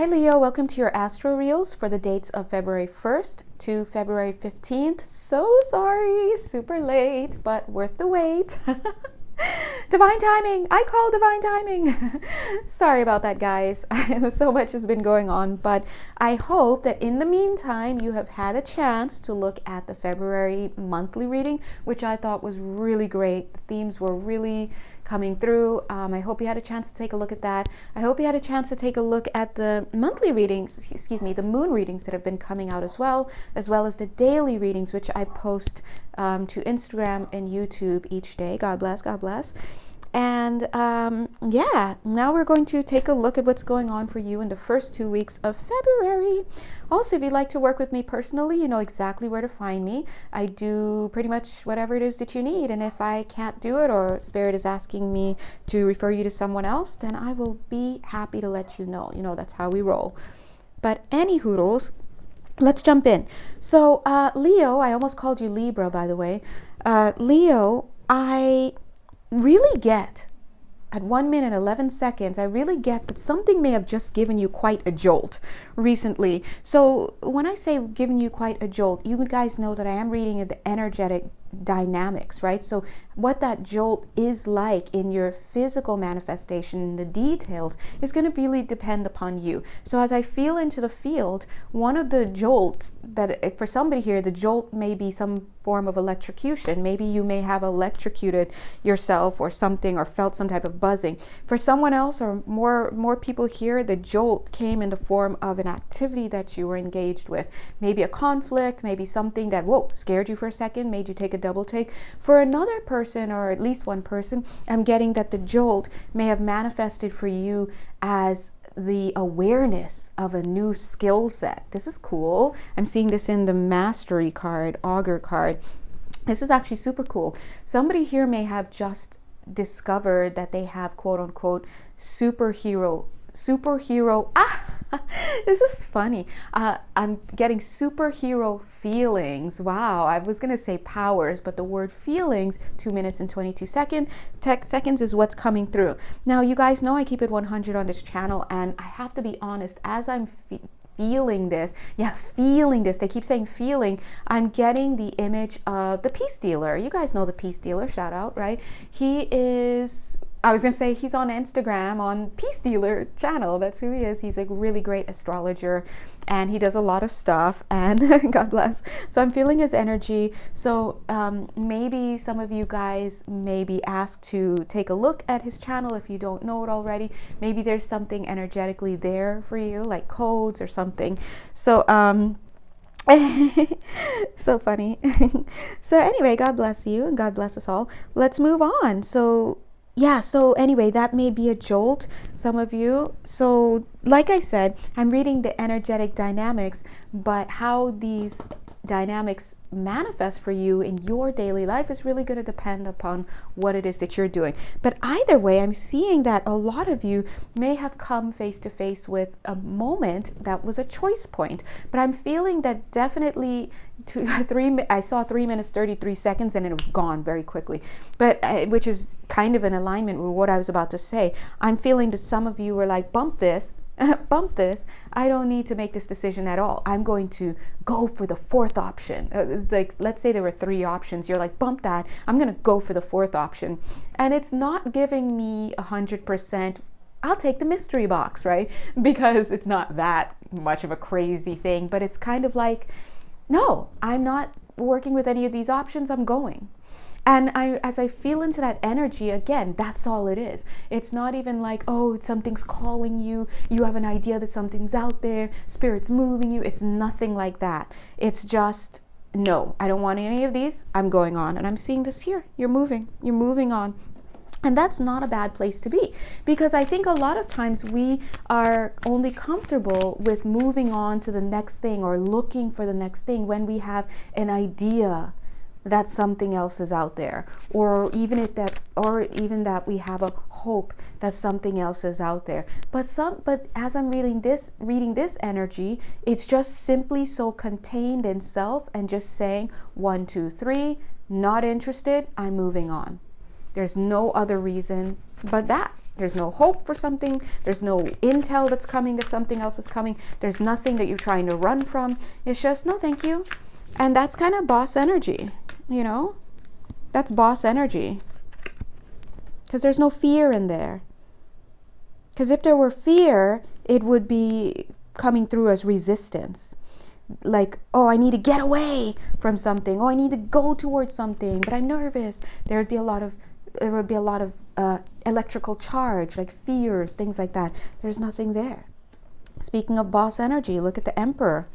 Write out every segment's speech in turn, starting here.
Hi Leo, welcome to your astro reels for the dates of February 1st to February 15th. So sorry, super late, but worth the wait. Divine timing, I call divine timing. Sorry about that, guys. So much has been going on, but I hope that in the meantime you have had a chance to look at the February monthly reading, which I thought was really great. The themes were really coming through. I hope you had a chance to take a look at that. I hope you had a chance to take a look at the monthly readings, the moon readings that have been coming out as well as the daily readings, which I post to Instagram and YouTube each day. God bless, God bless. And yeah, now we're going to take a look at what's going on for you in the first 2 weeks of February. Also, if you'd like to work with me personally, you know exactly where to find me. I do pretty much whatever it is that you need. And if I can't do it, or Spirit is asking me to refer you to someone else, then I will be happy to let you know. You know, that's how we roll. But any hoodles, let's jump in. So Leo, I almost called you Libra, by the way. Leo, I really get at 1 minute 11 seconds, I really get that something may have just given you quite a jolt recently. So when I say giving you quite a jolt, you guys know that I am reading the energetic dynamics, right? So what that jolt is like in your physical manifestation, the details, is going to really depend upon you. So as I feel into the field, one of the jolts that for somebody here, the jolt may be some form of electrocution. Maybe you may have electrocuted yourself or something, or felt some type of buzzing. For someone else, or more people here, the jolt came in the form of an activity that you were engaged with. Maybe a conflict, maybe something that, whoa, scared you for a second, made you take a double take. For another person, or at least one person, I'm getting that the jolt may have manifested for you as the awareness of a new skill set. This is cool. I'm seeing this in the mastery card, augur card. This is actually super cool. Somebody here may have just discovered that they have quote unquote superhero this is funny. I'm getting superhero feelings. Wow, I was gonna say powers, but the word feelings, 2 minutes and 22 seconds is what's coming through. Now, you guys know I keep it 100 on this channel, and I have to be honest, as I'm feeling this, they keep saying feeling, I'm getting the image of the peace dealer. You guys know the peace dealer, shout out, right? He is, I was gonna say he's on Instagram on Peace Dealer channel. That's who he is. He's a really great astrologer, and he does a lot of stuff, and God bless. So I'm feeling his energy. So maybe some of you guys may be asked to take a look at his channel if you don't know it already. Maybe there's something energetically there for you, like codes or something. So so funny. So anyway, God bless you and God bless us all. Let's move on. So anyway, that may be a jolt, some of you. So like I said, I'm reading the energetic dynamics, but how these dynamics manifest for you in your daily life is really going to depend upon what it is that you're doing. But either way, I'm seeing that a lot of you may have come face to face with a moment that was a choice point. But I'm feeling that definitely I saw 3 minutes 33 seconds and it was gone very quickly, but which is kind of in alignment with what I was about to say. I'm feeling that some of you were like, bump this, I don't need to make this decision at all. I'm going to go for the fourth option. It's like, let's say there were 3 options. You're like, bump that. I'm going to go for the fourth option. And it's not giving me 100%. I'll take the mystery box, right? Because it's not that much of a crazy thing, but it's kind of like, no, I'm not working with any of these options. I'm going. And as I feel into that energy, again, that's all it is. It's not even like, oh, something's calling you. You have an idea that something's out there. Spirit's moving you. It's nothing like that. It's just, no, I don't want any of these. I'm going on. And I'm seeing this here. You're moving. You're moving on. And that's not a bad place to be, because I think a lot of times we are only comfortable with moving on to the next thing or looking for the next thing when we have an idea that something else is out there, or even that we have a hope that something else is out there. But as I'm reading this energy, it's just simply so contained in self and just saying 1, 2, 3, not interested, I'm moving on. There's no other reason but that. There's no hope for something. There's no intel that's coming, that something else is coming. There's nothing that you're trying to run from. It's just, no, thank you. And that's kind of boss energy, you know? That's boss energy. Because there's no fear in there. Because if there were fear, it would be coming through as resistance. Like, oh, I need to get away from something. Oh, I need to go towards something, but I'm nervous. There would be a lot of electrical charge, like fears, things like that. There's nothing there. Speaking of boss energy, look at the Emperor.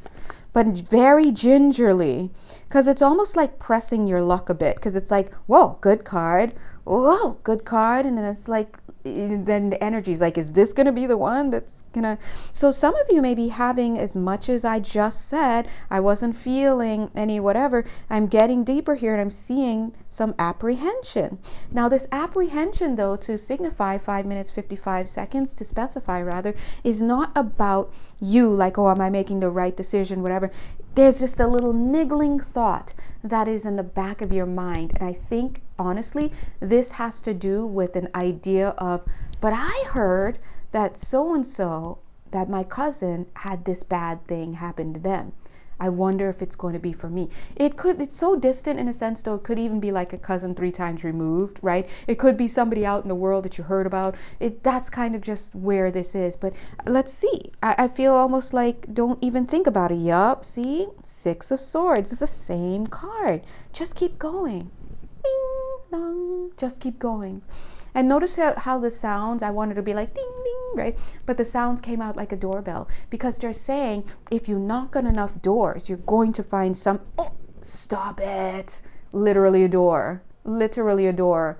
But very gingerly, because it's almost like pressing your luck a bit, because it's like, whoa, good card. Whoa, good card. And then it's like, then the energy is like, is this going to be the one that's going to... So some of you may be having, as much as I just said, I wasn't feeling any whatever, I'm getting deeper here and I'm seeing some apprehension. Now this apprehension, though, to signify 5 minutes, 55 seconds, to specify rather, is not about you, like, oh, am I making the right decision, whatever. There's just a little niggling thought that is in the back of your mind. And I think, honestly, this has to do with an idea of, but I heard that so-and-so, that my cousin had this bad thing happen to them. I wonder if it's going to be for me. It's so distant in a sense, though. It could even be like a cousin 3 times removed, right? It could be somebody out in the world that you heard about. That's kind of just where this is. But let's see. I feel almost like, don't even think about it. Yup, see? 6 of Swords is the same card. Just keep going. Ding, dong. Just keep going. And notice how the sounds, I wanted to be like ding, ding, right? But the sounds came out like a doorbell, because they're saying if you knock on enough doors, you're going to find some, oh, stop it. Literally a door. Literally a door.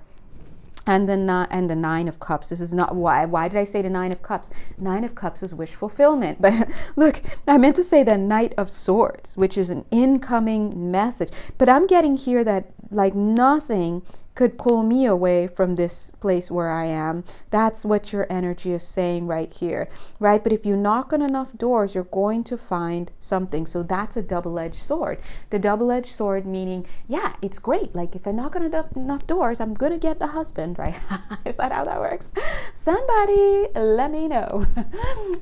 And the 9 of Cups. This is not why. Why did I say the 9 of Cups? 9 of Cups is wish fulfillment. But look, I meant to say the Knight of Swords, which is an incoming message. But I'm getting here that like nothing could pull me away from this place where I am. That's what your energy is saying right here, right? But if you knock on enough doors, you're going to find something. So that's a double-edged sword. The double-edged sword meaning, yeah, it's great. Like if I knock on enough doors, I'm going to get the husband, right? Is that how that works? Somebody let me know.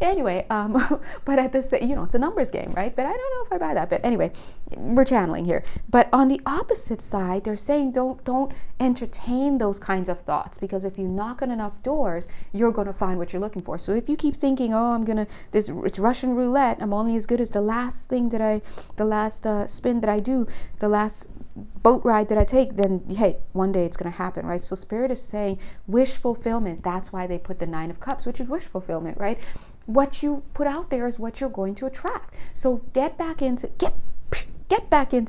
Anyway, but at this, it's a numbers game, right? But I don't know if I buy that. But anyway, we're channeling here. But on the opposite side, they're saying don't entertain those kinds of thoughts, because if you knock on enough doors, you're going to find what you're looking for. So if you keep thinking, oh, it's Russian roulette, I'm only as good as the last spin that I do, the last boat ride that I take, then hey, one day it's going to happen, right? So Spirit is saying wish fulfillment. That's why they put the 9 of Cups, which is wish fulfillment, right? What you put out there is what you're going to attract. So get back into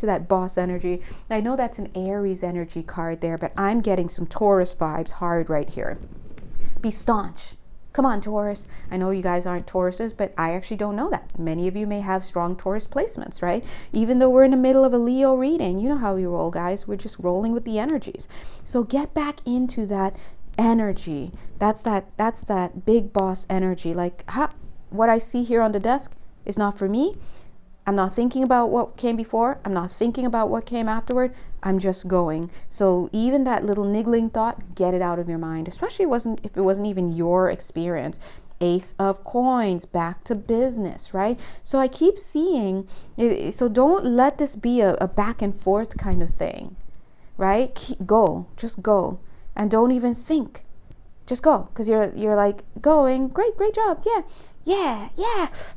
that boss energy. I know that's an Aries energy card there, but I'm getting some Taurus vibes hard right here. Be staunch. Come on, Taurus. I know you guys aren't Tauruses, but I actually don't know that. Many of you may have strong Taurus placements, right? Even though we're in the middle of a Leo reading, you know how we roll, guys. We're just rolling with the energies. So get back into that energy. That's that big boss energy. Like, what I see here on the desk is not for me. I'm not thinking about what came before. I'm not thinking about what came afterward. I'm just going. So even that little niggling thought, get it out of your mind, especially if it wasn't even your experience. Ace of Coins, back to business, right? So I keep seeing, so don't let this be a back and forth kind of thing, right? Just go. And don't even think. Just go, because you're like going, great job, yeah.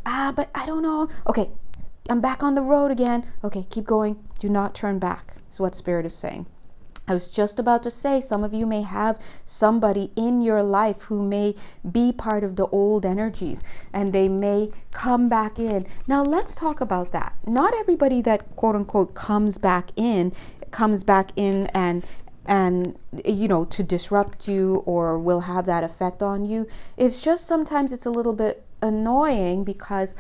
But I don't know. Okay, I'm back on the road again. Okay, keep going. Do not turn back, is what Spirit is saying. I was just about to say, some of you may have somebody in your life who may be part of the old energies, and they may come back in. Now, let's talk about that. Not everybody that quote unquote comes back in and to disrupt you or will have that effect on you. It's just sometimes it's a little bit annoying, because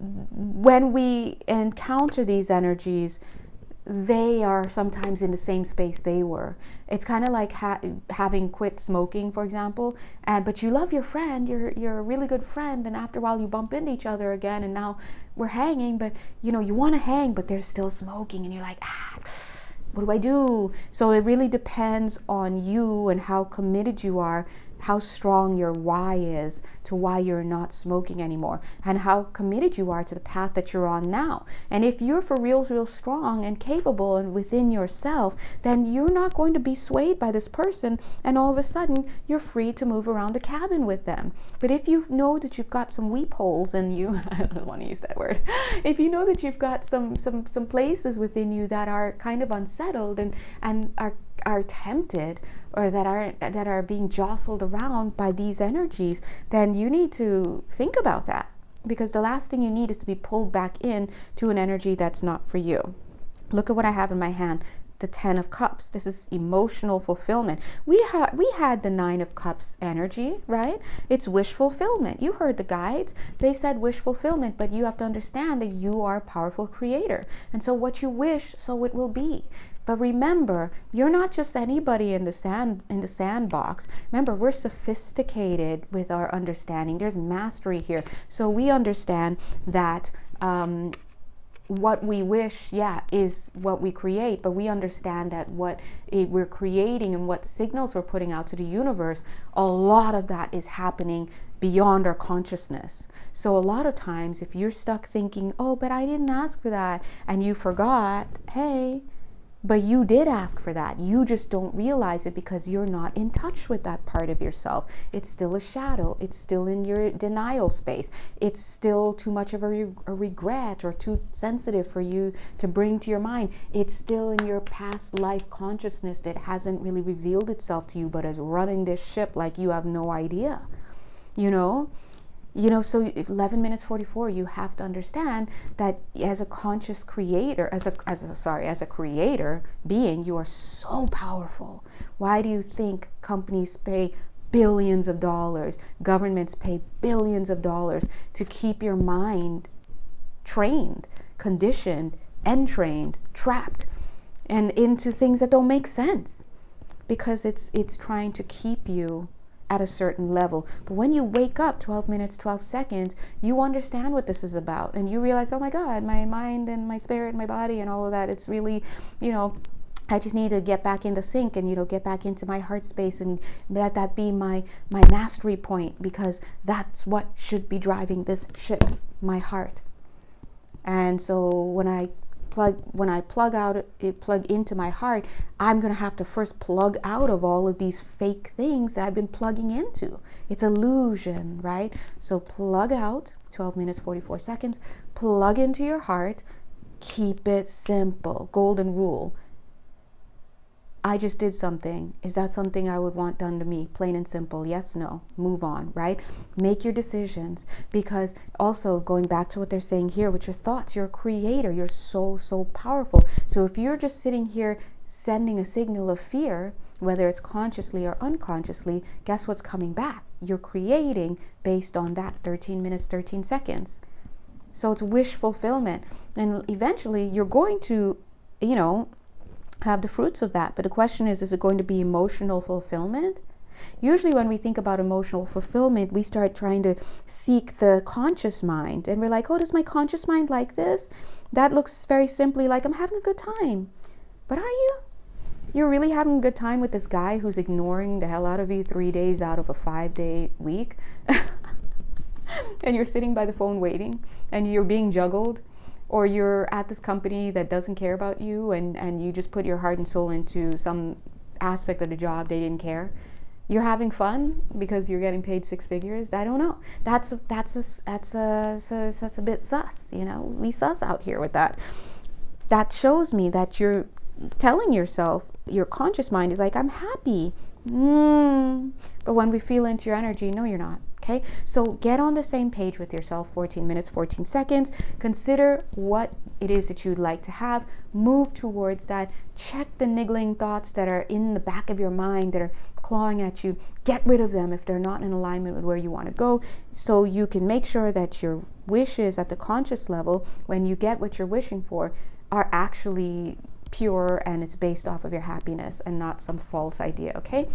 when we encounter these energies, they are sometimes in the same space they were. It's kind of like having quit smoking, for example, but you love your friend, you're a really good friend, and after a while you bump into each other again, and now we're hanging, but you want to hang, but they're still smoking, and you're like, what do I do? So it really depends on you and how committed you are how strong your why is to why you're not smoking anymore, and how committed you are to the path that you're on now. And if you're for real strong and capable and within yourself, then you're not going to be swayed by this person and all of a sudden you're free to move around the cabin with them. But if you know that you've got some weep holes in you, I don't want to use that word, if you know that you've got some places within you that are kind of unsettled and are tempted, or that are being jostled around by these energies, then you need to think about that, because the last thing you need is to be pulled back in to an energy that's not for you. Look at what I have in my hand, the 10 of Cups. This is emotional fulfillment. We had the 9 of Cups energy, right? It's wish fulfillment. You heard the guides. They said wish fulfillment, but you have to understand that you are a powerful creator. And so what you wish, so it will be. But remember, you're not just anybody in the sandbox. Remember, we're sophisticated with our understanding. There's mastery here. So we understand that what we wish, is what we create. But we understand that what we're creating and what signals we're putting out to the universe, a lot of that is happening beyond our consciousness. So a lot of times, if you're stuck thinking, oh, but I didn't ask for that, and you forgot, hey, but you did ask for that. You just don't realize it because you're not in touch with that part of yourself. It's still a shadow. It's still in your denial space. It's still too much of a regret, or too sensitive for you to bring to your mind. It's still in your past life consciousness that hasn't really revealed itself to you, but is running this ship like you have no idea. So 11 minutes 44, you have to understand that as a conscious creator, as a creator being, you are so powerful. Why do you think companies pay billions of dollars, governments pay billions of dollars to keep your mind trained, conditioned, entrained, trapped, and into things that don't make sense? Because it's trying to keep you at a certain level. But when you wake up 12 minutes, 12 seconds, you understand what this is about. And you realize, oh my God, my mind and my spirit and my body and all of that, it's really, I just need to get back into sync and, get back into my heart space, and let that be my mastery point, because that's what should be driving this ship, my heart. And so when I plug into my heart, I'm going to have to first plug out of all of these fake things that I've been plugging into. It's illusion, right? So plug out, 12 minutes, 44 seconds, plug into your heart, keep it simple. Golden rule. I just did something. Is that something I would want done to me? Plain and simple. Yes, no. Move on, right? Make your decisions. Because also, going back to what they're saying here with your thoughts, you're a creator. You're so powerful. So if you're just sitting here sending a signal of fear, whether it's consciously or unconsciously, guess what's coming back? You're creating based on that 13 minutes, 13 seconds. So it's wish fulfillment. And eventually, you're going to, have the fruits of that. But the question is it going to be emotional fulfillment? Usually when we think about emotional fulfillment, we start trying to seek the conscious mind. And we're like, oh, does my conscious mind like this? That looks very simply like I'm having a good time. But are you? You're really having a good time with this guy who's ignoring the hell out of you 3 days out of a 5-day week? And you're sitting by the phone waiting, and you're being juggled. Or you're at this company that doesn't care about you, and you just put your heart and soul into some aspect of the job they didn't care. You're having fun because you're getting paid 6 figures. I don't know. That's a bit sus. We sus out here with that. That shows me that you're telling yourself, your conscious mind is like, I'm happy. But when we feel into your energy, no, you're not. Okay, so get on the same page with yourself. 14 minutes, 14 seconds. Consider what it is that you'd like to have. Move towards that. Check the niggling thoughts that are in the back of your mind that are clawing at you. Get rid of them if they're not in alignment with where you want to go, so you can make sure that your wishes at the conscious level, when you get what you're wishing for, are actually pure and it's based off of your happiness and not some false idea. Okay?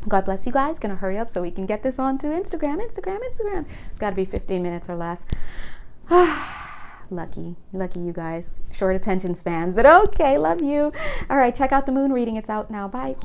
God bless you guys. Gonna hurry up so we can get this onto Instagram. It's got to be 15 minutes or less. Lucky you guys. Short attention spans, but okay, love you. All right, check out the moon reading. It's out now. Bye.